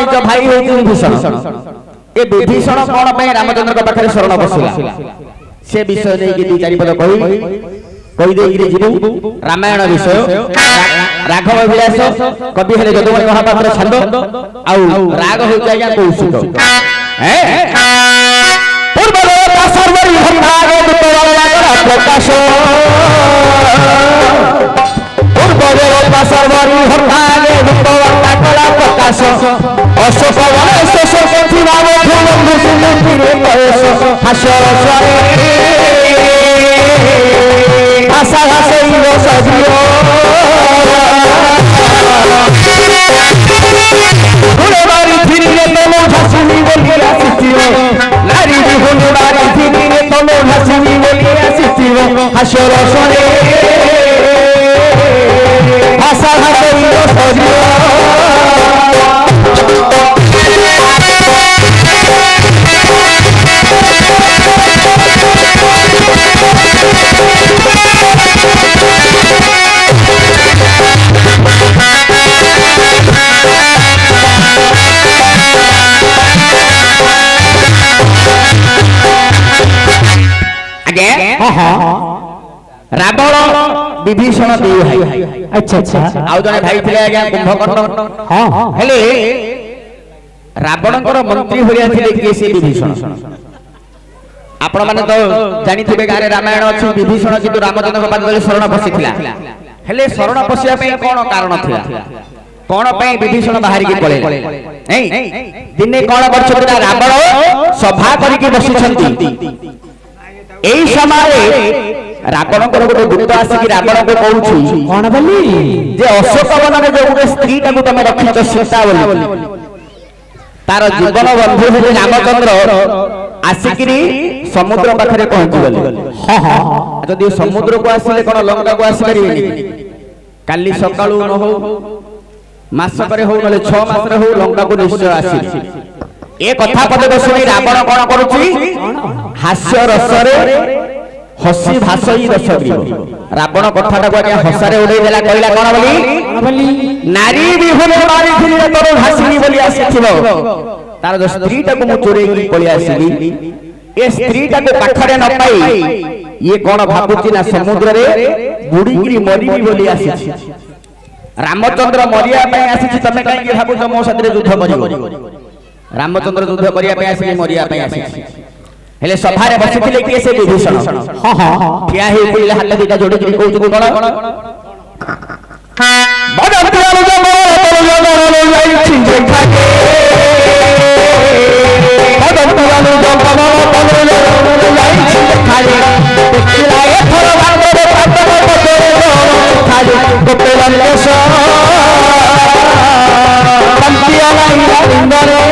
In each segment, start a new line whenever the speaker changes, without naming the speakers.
निज भाई होती विभीषण ए विभीषण कौन पे रामचंद्र के पाखे शरण बसिला से विषय दे कि 2-4 पद कहि दे कि जीवु रामायण विषय राघव विलास कवि हेले जदुमणि महापात्र छंद आउ राग हो जाया कौशिक पूर्व सर्वरी भंडार दुतवाला कर प्रकाश पूर्व सर्वरी भंडार दुतवाला कर प्रकाश अशोक वन शेष शिवाव फूल सुंदर कयस हास्यर स्वरे आशा हसैव सजियो गुणवारी फिरिले तनो हसनी बोलिया सिथियो नारी गुणवारी फिरिले तनो हसनी बोलिया सिथियो हास्यर स्वरे आशा हसैव सजियो रावण विभीषण दे भाई अच्छा अच्छा आउ जने भाई थिले आज्ञा कुंभकर्ण हां हेले रावणकर मंत्री होया थिले के से विभीषण आपण माने तो जानि थिबे गारे रामायण अछि विभीषण किंतु रामचंद्र के पाद शरण पसिथिला हेले शरण पसिया पे कोन कारण थिला कोन पे विभीषण बाहर की पळे नहीं दिने कोन करछथिला रावण सभा करी के बसिछंती एई समय रावण को गोटे दूत आसिक रावण को कहूछि कोन बोली जे अशोक वन में जो गोटे स्त्री टाकू तमे रखिछ सीता बोली तार जीवन बंधु हे रामचंद्र आसिकरी समुद्र पाखरे पहुंची गले हां हां जदि समुद्र को आसिले कोन लंका को आसी परिबेनी काली सकाळू न हो मास करे हो नले 6 मास रे हो लंका को निश्चय आसी ए कथा पदे सुनी रावण कोन करूछि हास्य रसरे हसी भाषई रसग्रीव रावण कथाटा को आज्ञा हसारे उड़े देला कहला कोन बोली नारी बिहुन मारी थिले तोर भाषिनी बोली आसीथिबो तार जो स्त्री टाको मु चोरे की पळि आसीली ए स्त्री टाको पाखरे न पाई ये कोन भाबुची ना समुद्र रे बुडीगिरी मरीबी बोली आसीछि रामचंद्र मरिया पय आसीछि तमे काई की भाबुछ मो साथरे युद्ध करिवो रामचंद्र युद्ध करिया पय आसीछि मरिया पय आसीछि हेले सभा रे बसिथिले के से विभीषण हां हां ठिया हे पइले हाथ दिटा जोडी के कहू तू कोन बडतियालो जमरो जाई छिंजे खाके बडतियालो जमरो जाई छिंजे खाले देखिलाए थोर भागरे पातलो पतरे खाले गोपेलन लेसो पंतियाला इंदरे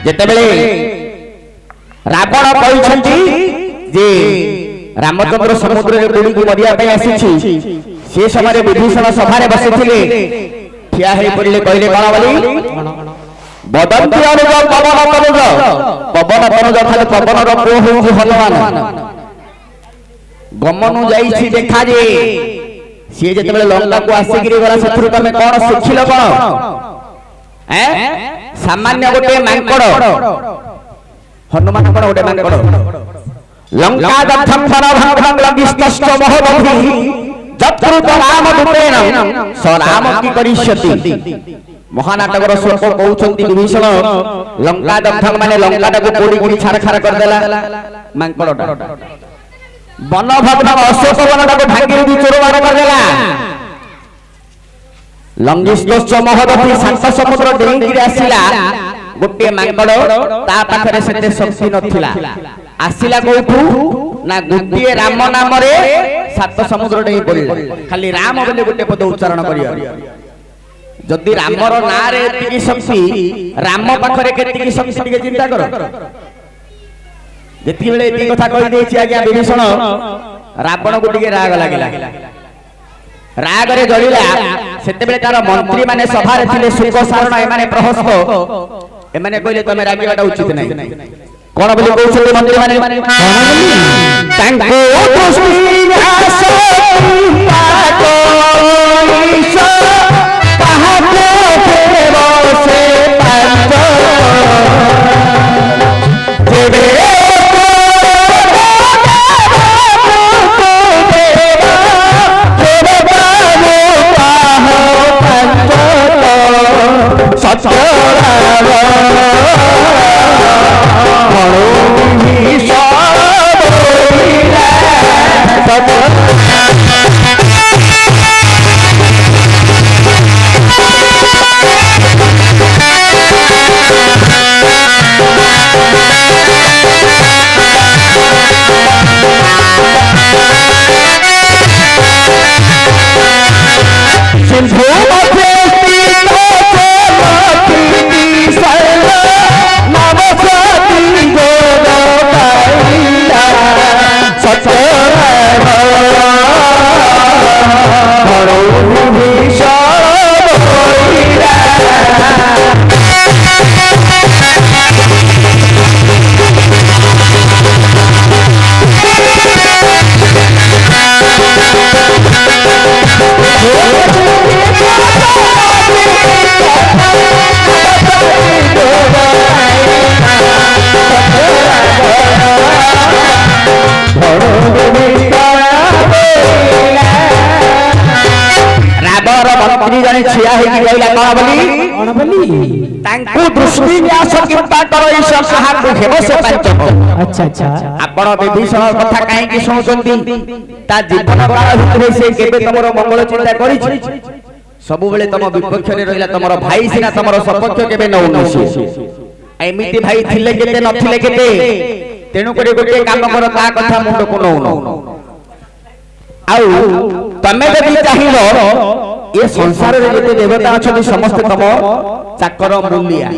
जेतेबेले रावण कहउछंती जे रामचंद्र समुद्र रे बुडी की मरिया पे आसीछि से समय विभीषण सभा रे बसिथिले ठिया हे पड़िले कहले कोन बोली बदंती अनुज पवन तनुज खाली पवन रो को होउ हनुमान गमनु जाईछि देखा जे से जेतेबेले लंका को आसीगिरी गला सथुर तमे कोन सिखिलो कोन सामान्य गोटे मांकड़ हनुमान कोन गोटे मांकड़ लंका दत्थम फरभंग लगिष्टस्त महबधि जत्रुत राम दूतेन स राम की करिष्यति महानाटकर श्लोक कहउछंती विभीषण लंका दत्थम माने लंका को पोड़ी पोड़ी छार छार कर देला मांकड़टा बनभद्र अशोक बनटाକୁ ଭାଙ୍ଗି ଚୋର ମାର କରିଦେଲା। ଲଙ୍ଗିଷ୍ଟୋତ୍ସ ମହୋଦଧି ଶାନ୍ତ ସମୁଦ୍ର ଡେଇଁକିରି ଆସିଲା। ଗୋଟିଏ ମାଙ୍କଡ଼ ତା ପାଖରେ ସେତେ ଶକ୍ତି ନଥିଲା। ଆସିଲା କୋଉଠୁ ନା ଗୋଟିଏ ରାମ ନାମରେ ସାତ ସମୁଦ୍ର ଡେଇଁ ପଡ଼ିଲା। ଖାଲି ରାମ ବୋଲି ଗୋଟେ ପଦ ଉଚ୍ଚାରଣ କରିବା। ଯଦି ରାମର ନାଁରେ ଏତିକି ଶକ୍ତି, ରାମ ପାଖରେ କେତିକି ଶକ୍ତି ଟିକେ ଚିନ୍ତା କର। ଯେତିକି ବେଳେ ଏତିକି କଥା କହିଦେଇଛି ଆଜ୍ଞା ବିଭୀଷଣ, ରାବଣକୁ ଟିକେ ରାଗ ଲାଗିଲା। ରାଗରେ ଜଳିଲା। ସେତେବେଳେ ତାର ମନ୍ତ୍ରୀ ମାନେ ସଭାରେ ଥିଲେ, ଶୁକ ସାରଣ ଏମାନେ ପ୍ରହସ୍ତ। ଏମାନେ କହିଲେ ତମେ ରାଗିବାଟା ଉଚିତ ନାହିଁ। କଣ ବୋଲି କହୁଛନ୍ତି ମନ୍ତ୍ରୀ ମାନେ? छिया होई गइला कौन बोली तांकु दृष्टि व्यास किंपा करो ईश कहा को हेबो से पंच। अच्छा अच्छा आपण विभीषण कथा काहे कि सुनछंती ता जीवन काल भितरे से केबे तमरो मंगल चिंता करिछि सब बेले तम विपक्ष रे रहिला तमरो भाई सिना तमरो सपक्ष केबे न उनसी एमिति भाई थिले केते नथिले केते तेनु करे गोटे काम कर ता कथा मुंड को नउनो आउ तमे जदि चाहिलो ये संसार रे जते देवता अछथि समस्त तम चाकर मूलिया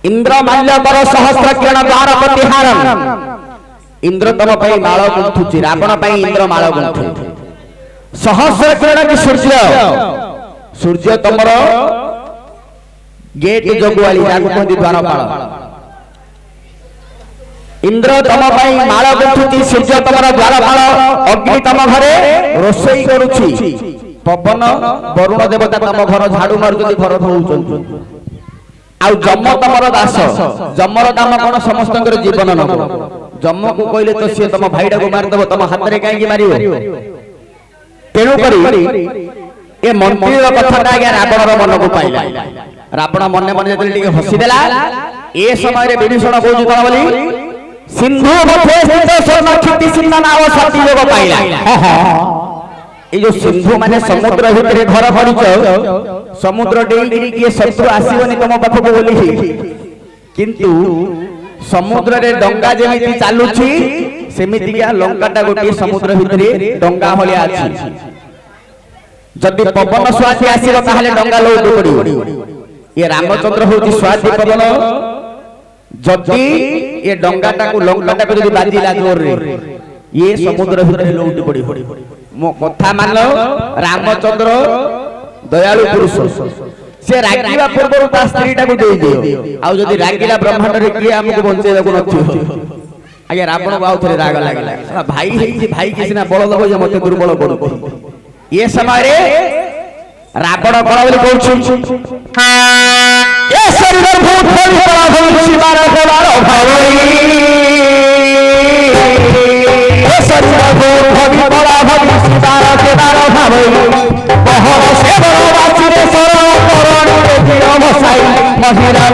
इंद्र माल्य कर सहस्र किरण द्वार प्रतिहारम इंद्र तम पई माळ गुंथुची रावण पई इंद्र माळ गुंथु सहस्र किरण की सूर्य तमर गेट जोगवाली जाको कहती द्वारपाल इंद्र तम पई माळ गुंथुची सूर्य तमर द्वारपाल अग्नि तम घरे रोसई करूची पवन वरुण देवता तम घर झाड़ू मारुचंती घर धोउचंती आ जम तमर दास जमर दाम कोन समस्त जीवन न जम को कहले तो से तम भाईडा को मार देबो तम हाथ रे काहे की मारियो तेनु करी ए मंत्री रो कथाटा आगे रावण रो मन को पाइला रावण मने मने जतले टिके हसी देला ए समय रे विभीषण कहू कोन बोली सिंधु मथे स्थित स्वर्ण क्षिति सिंह नाव सती योग पाइला ए जो सिंधु माने समुद्र भितरे घर करिछ समुद्र डेई के शत्रु आसीबनी तम पाखको बोली किंतु समुद्र रे डंगा जेमिति चालुछि सेमिति का लंकाटा गोटी समुद्र भितरे डंगा होलिया अछि जदि पवन स्वाति आसीबो ताहाले डंगा लौट पड़िबो ये रामचंद्र होती स्वाति पवन जदि ये डंगाटा को लंकाटा को जदि बाजिला जोर रे ये समुद्र भितरे लौट पड़िबो मो कथा मान रामचंद्र दयालु पुरुष से रागिबा पूर्व ता स्त्रीटा को देई दियो आ जदि रागिला ब्रह्मांड रे किए हमको बंचेबा को नथियो आगे रावण बाउ थरे राग लागला भाई हेछि भाई किसिना बळ दबो जे मते दुर्बल करू ये समय रे रावण कोन बोली कहू ए शरीर भूत होई बड़ा होई शिवार कोलार भावई ए शरीर भूत होई बड़ा होई शिवार कोलार भावई बहर से बड़ बाची रे सर करण रे दियो मसाई महिरा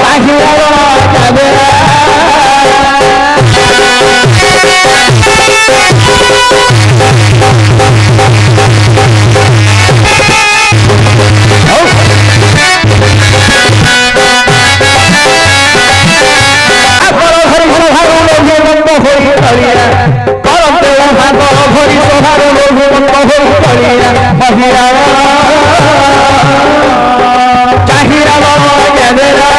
महिरा जाबे हो पड़िया महिरा चाहिरा जगरा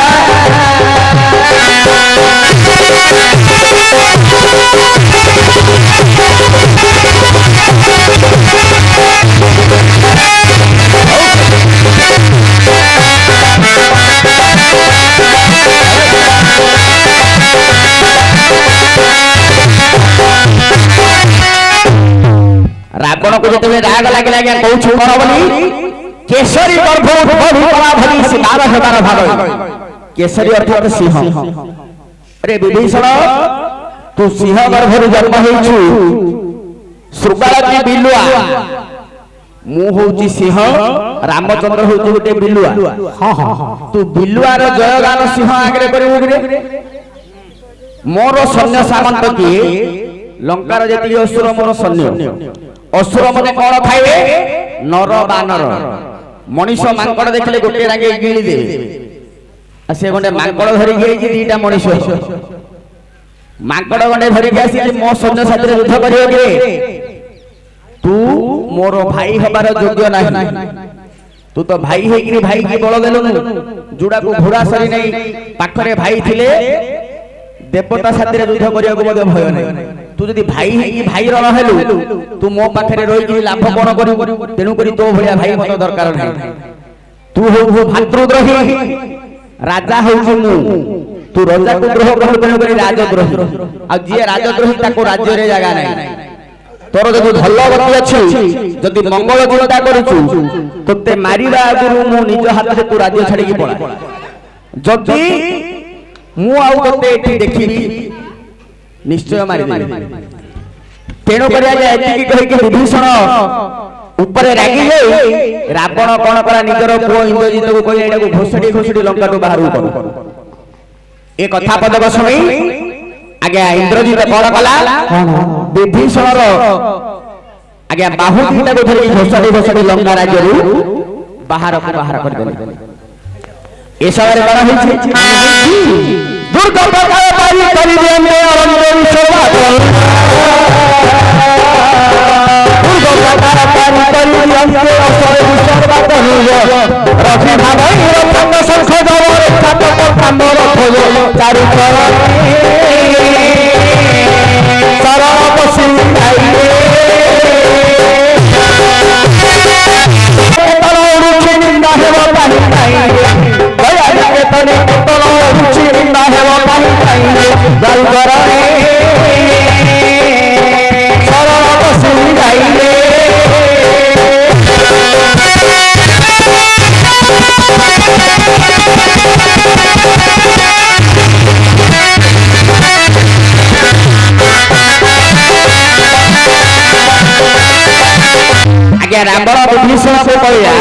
रावण को जो राग लगे लगे कौन कौन बोली केसरी गर्भ भली शिकार हेबार भाग केसरी अर्थात सिंह अरे विभीषण तू सिंह गर्भ जन्म होइछु श्रुगाल बिलुआ मु होउची सिंह रामचंद्र होउची गोटे बिलुआ तू बिलुआर जयगान सिंह आगे करिबु रे मोर सैन्य सामंत किए लंकार जेति असुर मोर सैन्य असुर मने कौन खाइबे नर बानर मनीष मांकड़ देखले गोटे रागे गिली देबे से गोटे मांकड़ धरि गई दीटा मनीष मांकड़ गोटे धरि आसी मो सैन्य साथी युद्ध करियो के तू मोर भाई हबार योग्य नाही तू तो भाई हेकि भाई की बळ देलु जुड़ा को घोड़ा सरी नहीं पाखरे भाई थिले देवता साथी युद्ध करियो को मते भय नाही तू जदि भाई हेकि भाई रण हेलु तू मो पाखरे रही कि लाभ कोन करियो तेनु करी तो भलिया भाई मते दरकार नाही तू हो भातृद्रोही राजा हो मु तू राजा को द्रोह कर तेनु करी राजद्रोही आ जे राजद्रोही ताको राज्य रे जागा नाही तोर जदि भल्लवती अछि जदि मंगल चिंता करूछु तोते मारिबा आगुरु मु निज हाथ से तू राज्य छाडी की पळा जदि मु आउ तोते एठी देखिबी निश्चय मारि देबी तेणु करिया जे एति कहि के विभीषण ऊपर रागी जाई रावण कोन करा निजर पुओ इंद्रजित को कहि एटा को घोषडी घोषडी लंका तो बाहर कर ए कथा पदक सुनी आगे इंद्रजित कौन कला विभीषण आगे बाहु दीटा को धरि घोषडी घोषडी लंका राज्य बाहर को बाहर कर देले ए समय बड़ा होई दुर्गा बकाय पारी करी देने अरण्य शोभा दुर्गा बकाय पारी करी देने असर शोभा करू रखी भाई रंग संख दवर छात कामर खोलो चारु सरल पशु आइले तल रुचि निंदा हेबो पानी खाइले दया के तने तल रुचि निंदा हेबो पानी खाइले दल करे सरल पशु आइले आगे रावण विभीषण को कहया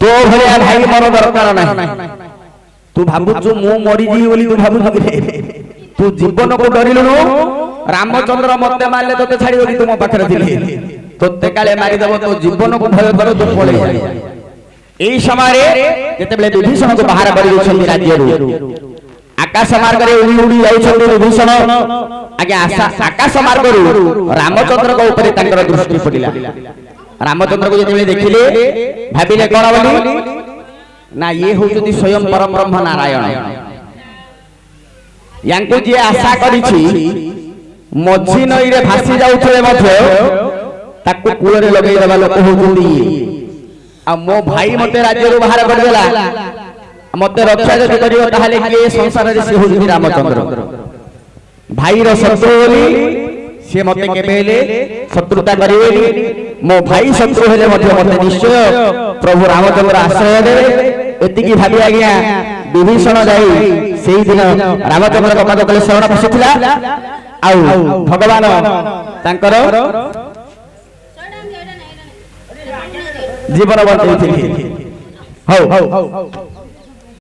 तो भलिया भाई मोर दरकार नाही तू भाबुछु मु मरि जी बोली तू भाबुछु तू जीवन को डरिलु रामचंद्र मते मारले तोते छाडी बोली तू मो पाखरे थिली तोते काले मारि देबो तो जीवन को भय कर तू पळे एई समय जेते बेले विभीषण को बाहर करि छथि राज्य रु आकाश मार्ग रे उड़ी उड़ी जाउछथि विभीषण आगे आकाश मार्ग रु रामचंद्र को ऊपर तांकर दृष्टि पड़िला रामचंद्र को जेते देखिले भाबिले कोन बोली ना ये होउछथि स्वयं परम ब्रह्म नारायण यांको जे आशा करिछि मझी नई रे भासी जाउथले मध्य ताकू कूल रे लगेई देबा लोक होउछथि आ मो भाई मते राज्य रु बाहर कर देला मते रक्षा जदि करियो ताहाले के संसार रे से होउछथि रामचंद्र भाई रो शत्रु बोली से मते केबेले शत्रुता करिवेनी मो भाई शत्रु हेले मध्य मते निश्चय प्रभु रामचंद्र आश्रय देबे एति की भाबी आज्ञा विभीषण जाई सेही दिन रामचंद्र को पद कले शरण पसिथिला आउ भगवान तांकर जीवन बंचैथिले हौ